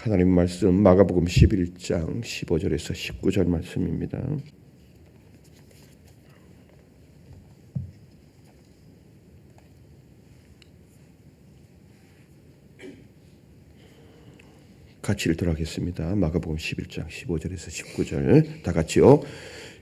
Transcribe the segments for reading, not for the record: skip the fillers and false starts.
하나님 말씀 마가복음 11장 15절에서 19절 말씀입니다. 같이 읽도록 하겠습니다. 마가복음 11장 15절에서 19절 다 같이요.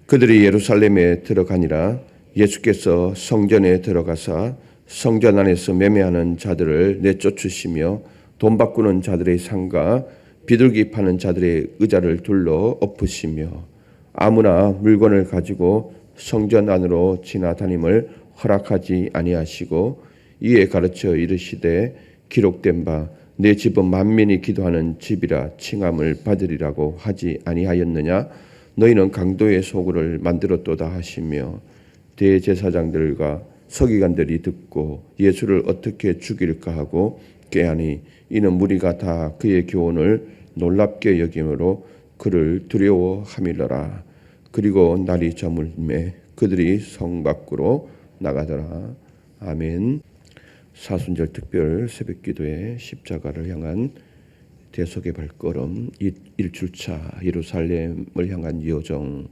그들이 예루살렘에 들어가니라. 예수께서 성전에 들어가사 성전 안에서 매매하는 자들을 내쫓으시며 돈 바꾸는 자들의 상가 비둘기 파는 자들의 의자를 둘러 엎으시며 아무나 물건을 가지고 성전 안으로 지나다님을 허락하지 아니하시고 이에 가르쳐 이르시되 기록된 바 내 집은 만민이 기도하는 집이라 칭함을 받으리라고 하지 아니하였느냐. 너희는 강도의 소굴을 만들었도다 하시며 대제사장들과 서기관들이 듣고 예수를 어떻게 죽일까 하고 꾀하니 이는 무리가 다 그의 교훈을 놀랍게 여김으로 그를 두려워함이러라. 그리고 날이 저물매 그들이 성 밖으로 나가더라. 아멘. 사순절 특별 새벽기도에 십자가를 향한 대속의 발걸음 1주차 예루살렘을 향한 여정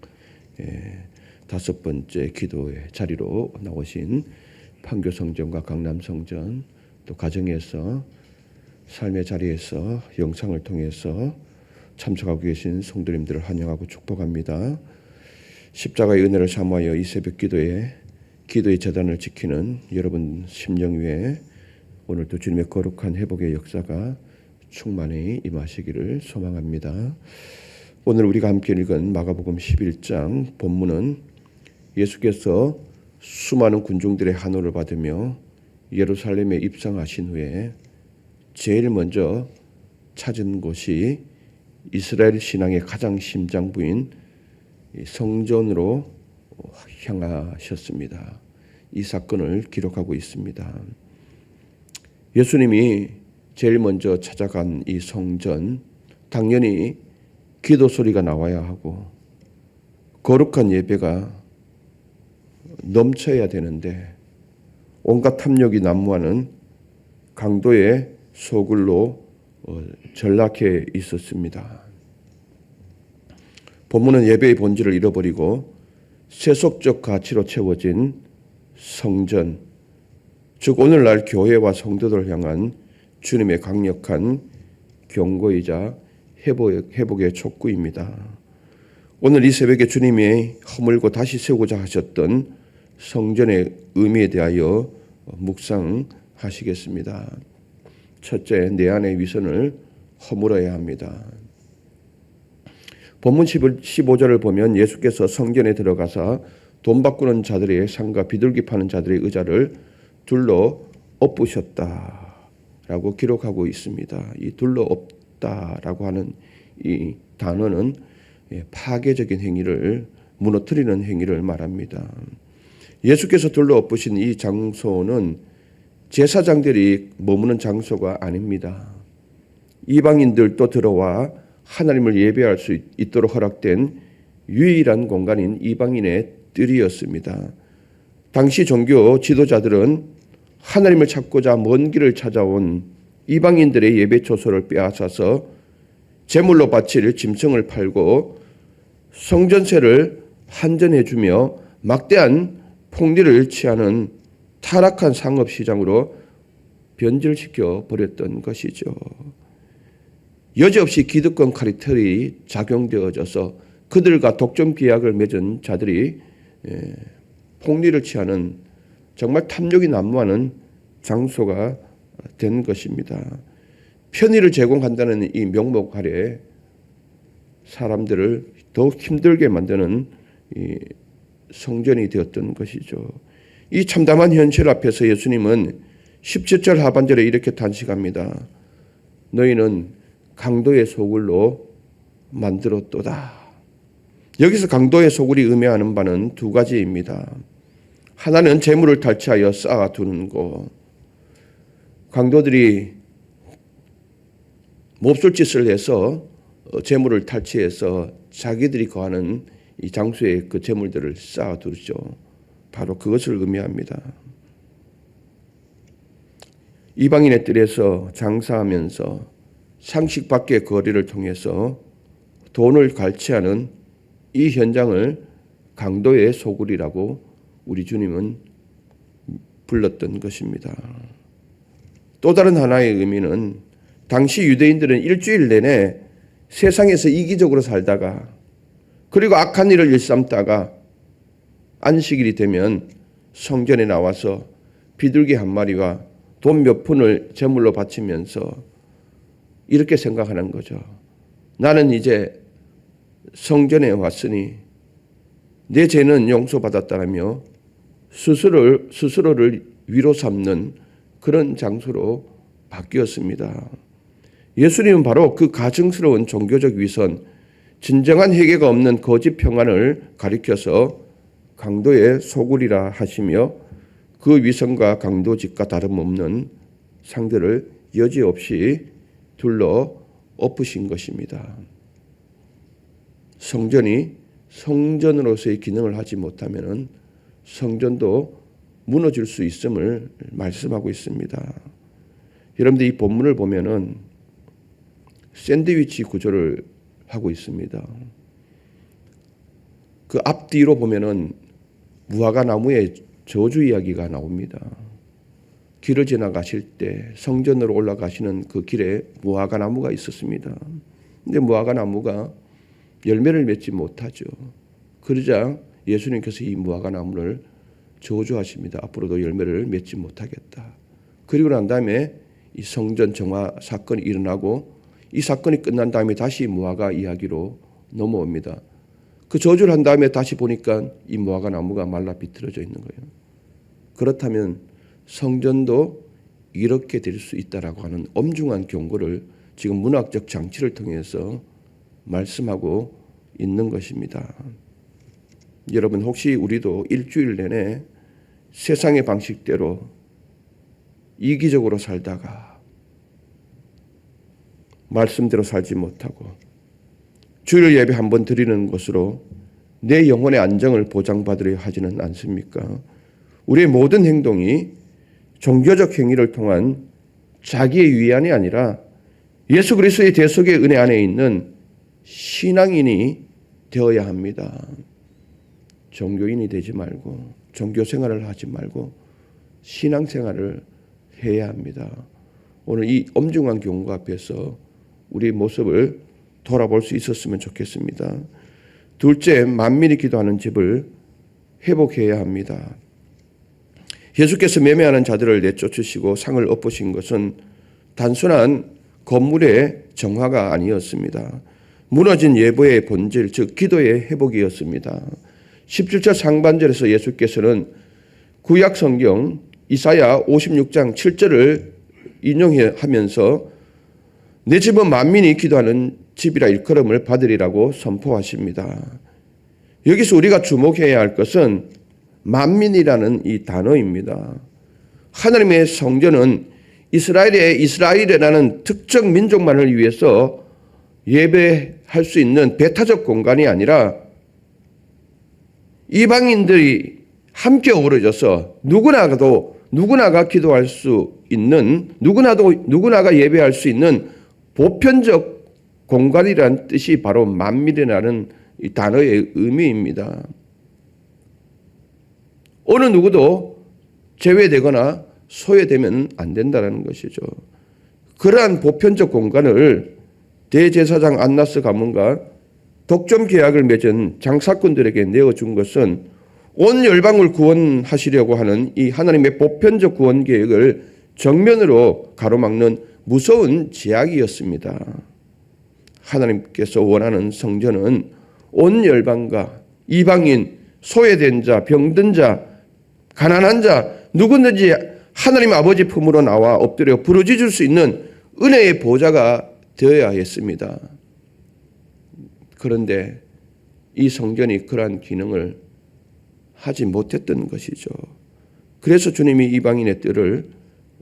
다섯 번째 기도의 자리로 나오신 판교성전과 강남성전 또 가정에서 삶의 자리에서 영상을 통해서 참석하고 계신 성도님들을 환영하고 축복합니다. 십자가의 은혜를 사모하여 이 새벽 기도의 재단을 지키는 여러분 심령 위에 오늘도 주님의 거룩한 회복의 역사가 충만히 임하시기를 소망합니다. 오늘 우리가 함께 읽은 마가복음 11장 본문은 예수께서 수많은 군중들의 환호를 받으며 예루살렘에 입성하신 후에 제일 먼저 찾은 곳이 이스라엘 신앙의 가장 심장부인 성전으로 향하셨습니다. 이 사건을 기록하고 있습니다. 예수님이 제일 먼저 찾아간 이 성전, 당연히 기도 소리가 나와야 하고 거룩한 예배가 넘쳐야 되는데 온갖 탐욕이 난무하는 강도의 소굴로 전락해 있었습니다. 본문은 예배의 본질을 잃어버리고 세속적 가치로 채워진 성전, 즉 오늘날 교회와 성도들을 향한 주님의 강력한 경고이자 회복의 촉구입니다. 오늘 이 새벽에 주님이 허물고 다시 세우고자 하셨던 성전의 의미에 대하여 묵상하시겠습니다. 첫째, 내 안의 위선을 허물어야 합니다. 본문 15절을 보면 예수께서 성전에 들어가서 돈 바꾸는 자들의 상가 비둘기 파는 자들의 의자를 둘러 엎으셨다라고 기록하고 있습니다. 이 둘러 엎다라고 하는 이 단어는 파괴적인 행위를 무너뜨리는 행위를 말합니다. 예수께서 둘러 엎으신 이 장소는 제사장들이 머무는 장소가 아닙니다. 이방인들도 들어와 하나님을 예배할 수 있도록 허락된 유일한 공간인 이방인의 뜰이었습니다. 당시 종교 지도자들은 하나님을 찾고자 먼 길을 찾아온 이방인들의 예배 초소를 빼앗아서 제물로 바칠 짐승을 팔고 성전세를 환전해주며 막대한 폭리를 취하는 타락한 상업시장으로 변질시켜 버렸던 것이죠. 여지없이 기득권 카르텔이 작용되어져서 그들과 독점 계약을 맺은 자들이 폭리를 취하는 정말 탐욕이 난무하는 장소가 된 것입니다. 편의를 제공한다는 이 명목 아래 사람들을 더욱 힘들게 만드는 이 성전이 되었던 것이죠. 이 참담한 현실 앞에서 예수님은 17절 하반절에 이렇게 단식합니다. 너희는 강도의 소굴로 만들었도다. 여기서 강도의 소굴이 의미하는 바는 두 가지입니다. 하나는 재물을 탈취하여 쌓아두는 것. 강도들이 몹쓸 짓을 해서 재물을 탈취해서 자기들이 거하는 이 장소에 그 재물들을 쌓아두죠. 바로 그것을 의미합니다. 이방인의 뜰에서 장사하면서 상식 밖의 거리를 통해서 돈을 갈취하는 이 현장을 강도의 소굴이라고 우리 주님은 불렀던 것입니다. 또 다른 하나의 의미는 당시 유대인들은 일주일 내내 세상에서 이기적으로 살다가 그리고 악한 일을 일삼다가 안식일이 되면 성전에 나와서 비둘기 한 마리와 돈 몇 푼을 제물로 바치면서 이렇게 생각하는 거죠. 나는 이제 성전에 왔으니 내 죄는 용서받았다라며 스스로를 위로 삼는 그런 장소로 바뀌었습니다. 예수님은 바로 그 가증스러운 종교적 위선, 진정한 회개가 없는 거짓 평안을 가리켜서 강도의 소굴이라 하시며 그 위선과 강도짓과 다름없는 상대를 여지없이 둘러 엎으신 것입니다. 성전이 성전으로서의 기능을 하지 못하면 성전도 무너질 수 있음을 말씀하고 있습니다. 여러분들 이 본문을 보면은 샌드위치 구조를 하고 있습니다. 그 앞뒤로 보면은 무화과 나무의 저주 이야기가 나옵니다. 길을 지나가실 때 성전으로 올라가시는 그 길에 무화과 나무가 있었습니다. 근데 무화과 나무가 열매를 맺지 못하죠. 그러자 예수님께서 이 무화과 나무를 저주하십니다. 앞으로도 열매를 맺지 못하겠다. 그리고 난 다음에 이 성전 정화 사건이 일어나고 이 사건이 끝난 다음에 다시 무화과 이야기로 넘어옵니다. 그 저주를 한 다음에 다시 보니까 이 무화과 나무가 말라 비틀어져 있는 거예요. 그렇다면 성전도 이렇게 될 수 있다라고 하는 엄중한 경고를 지금 문학적 장치를 통해서 말씀하고 있는 것입니다. 여러분 혹시 우리도 일주일 내내 세상의 방식대로 이기적으로 살다가 말씀대로 살지 못하고 주일 예배 한번 드리는 것으로 내 영혼의 안정을 보장받으려 하지는 않습니까? 우리의 모든 행동이 종교적 행위를 통한 자기의 위안이 아니라 예수 그리스도의 대속의 은혜 안에 있는 신앙인이 되어야 합니다. 종교인이 되지 말고 종교 생활을 하지 말고 신앙 생활을 해야 합니다. 오늘 이 엄중한 경고 앞에서 우리의 모습을 돌아볼 수 있었으면 좋겠습니다. 둘째, 만민이 기도하는 집을 회복해야 합니다. 예수께서 매매하는 자들을 내쫓으시고 상을 엎으신 것은 단순한 건물의 정화가 아니었습니다. 무너진 예배의 본질, 즉 기도의 회복이었습니다. 17절 상반절에서 예수께서는 구약 성경 이사야 56장 7절을 인용하면서 내 집은 만민이 기도하는 집이라 일컬음을 받으리라고 선포하십니다. 여기서 우리가 주목해야 할 것은 만민이라는 이 단어입니다. 하나님의 성전은 이스라엘이라는 특정 민족만을 위해서 예배할 수 있는 배타적 공간이 아니라 이방인들이 함께 어우러져서 누구나가 기도할 수 있는 누구나가 예배할 수 있는 보편적 공간이라는 뜻이 바로 만민이라는 이 단어의 의미입니다. 어느 누구도 제외되거나 소외되면 안 된다는 것이죠. 그러한 보편적 공간을 대제사장 안나스 가문과 독점 계약을 맺은 장사꾼들에게 내어준 것은 온 열방을 구원하시려고 하는 이 하나님의 보편적 구원 계획을 정면으로 가로막는 무서운 제약이었습니다. 하나님께서 원하는 성전은 온 열방과 이방인, 소외된 자, 병든 자, 가난한 자, 누구든지 하나님 아버지 품으로 나와 엎드려 부르짖을 수 있는 은혜의 보좌가 되어야 했습니다. 그런데 이 성전이 그러한 기능을 하지 못했던 것이죠. 그래서 주님이 이방인의 뜰을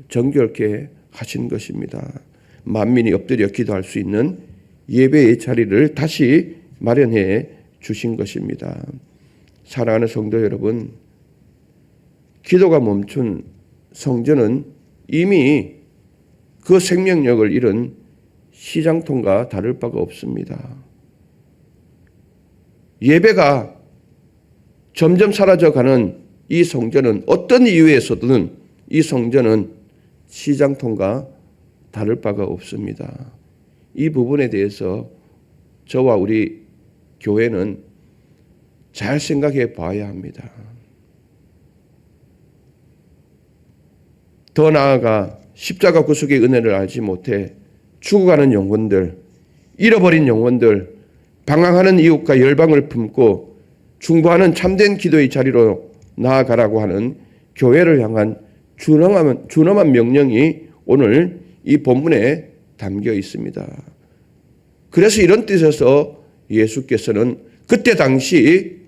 정결케 하신 것입니다. 만민이 엎드려 기도할 수 있는 예배의 자리를 다시 마련해 주신 것입니다. 사랑하는 성도 여러분, 기도가 멈춘 성전은 이미 그 생명력을 잃은 시장통과 다를 바가 없습니다. 예배가 점점 사라져가는 이 성전은 어떤 이유에서든 이 성전은 시장통과 다를 바가 없습니다. 이 부분에 대해서 저와 우리 교회는 잘 생각해 봐야 합니다. 더 나아가 십자가 구속의 은혜를 알지 못해 죽어가는 영혼들, 잃어버린 영혼들, 방황하는 이웃과 열방을 품고 중보하는 참된 기도의 자리로 나아가라고 하는 교회를 향한 준엄한 명령이 오늘 이 본문에 담겨 있습니다. 그래서 이런 뜻에서 예수께서는 그때 당시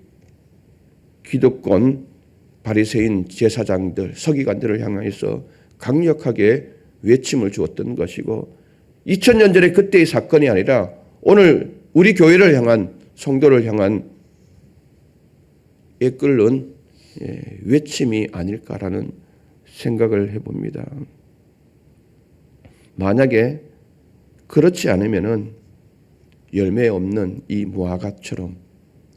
기득권 바리새인 제사장들, 서기관들을 향해서 강력하게 외침을 주었던 것이고 2000년 전에 그때의 사건이 아니라 오늘 우리 교회를 향한 성도를 향한 애끓는 외침이 아닐까라는 생각을 해봅니다. 만약에 그렇지 않으면은 열매 없는 이 무화과처럼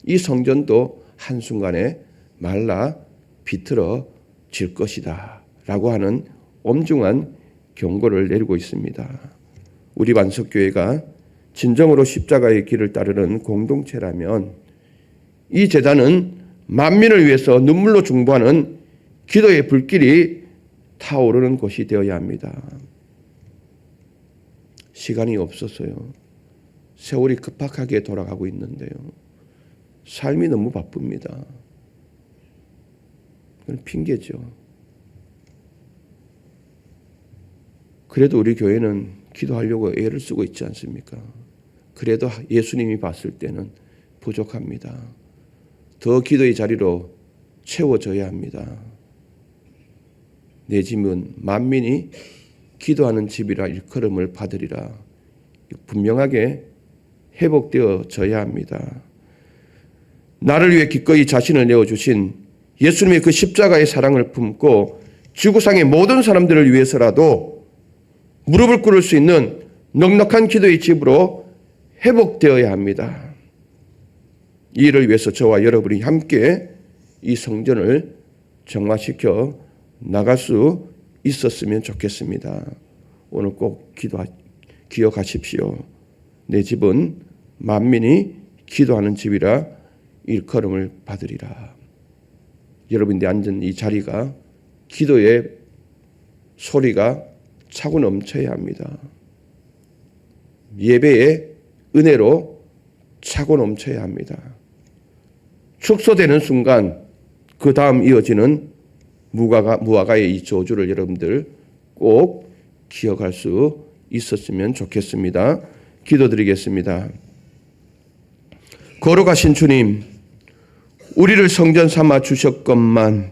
이 성전도 한순간에 말라 비틀어질 것이다 라고 하는 엄중한 경고를 내리고 있습니다. 우리 반석교회가 진정으로 십자가의 길을 따르는 공동체라면 이 제단은 만민을 위해서 눈물로 중보하는 기도의 불길이 타오르는 곳이 되어야 합니다. 시간이 없어서요. 세월이 급박하게 돌아가고 있는데요. 삶이 너무 바쁩니다. 그건 핑계죠. 그래도 우리 교회는 기도하려고 애를 쓰고 있지 않습니까? 그래도 예수님이 봤을 때는 부족합니다. 더 기도의 자리로 채워져야 합니다. 내 집은 만민이 기도하는 집이라 일컬음을 받으리라. 분명하게 회복되어져야 합니다. 나를 위해 기꺼이 자신을 내어주신 예수님의 그 십자가의 사랑을 품고 지구상의 모든 사람들을 위해서라도 무릎을 꿇을 수 있는 넉넉한 기도의 집으로 회복되어야 합니다. 이 일을 위해서 저와 여러분이 함께 이 성전을 정화시켜 나갈 수 있었으면 좋겠습니다. 오늘 꼭 기억하십시오. 내 집은 만민이 기도하는 집이라 일컬음을 받으리라. 여러분들이 앉은 이 자리가 기도의 소리가 차고 넘쳐야 합니다. 예배의 은혜로 차고 넘쳐야 합니다. 축소되는 순간 그 다음 이어지는 무화과의 이 저주를 여러분들 꼭 기억할 수 있었으면 좋겠습니다. 기도드리겠습니다. 걸어가신 주님, 우리를 성전 삼아 주셨건만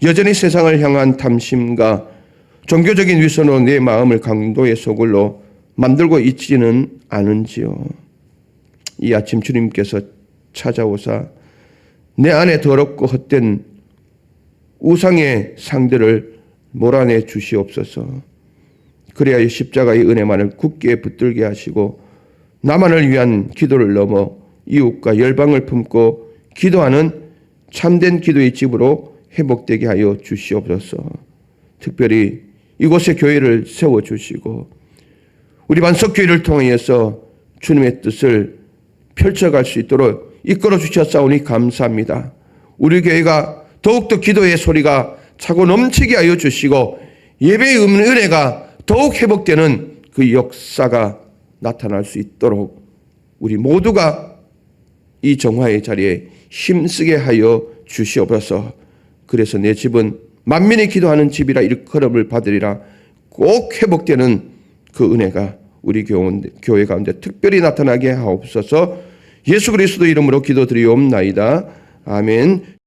여전히 세상을 향한 탐심과 종교적인 위선으로 내 마음을 강도의 소굴로 만들고 있지는 않은지요. 이 아침 주님께서 찾아오사 내 안에 더럽고 헛된 우상의 상들을 몰아내 주시옵소서. 그래야 십자가의 은혜만을 굳게 붙들게 하시고 나만을 위한 기도를 넘어 이웃과 열방을 품고 기도하는 참된 기도의 집으로 회복되게 하여 주시옵소서. 특별히 이곳에 교회를 세워주시고 우리 반석교회를 통해서 주님의 뜻을 펼쳐갈 수 있도록 이끌어 주셨사오니 감사합니다. 우리 교회가 더욱더 기도의 소리가 차고 넘치게 하여 주시고 예배의 은혜가 더욱 회복되는 그 역사가 나타날 수 있도록 우리 모두가 이 정화의 자리에 힘쓰게 하여 주시옵소서. 그래서 내 집은 만민이 기도하는 집이라 일컬음을 받으리라. 꼭 회복되는 그 은혜가 우리 교회 가운데 특별히 나타나게 하옵소서. 예수 그리스도 이름으로 기도드리옵나이다. 아멘.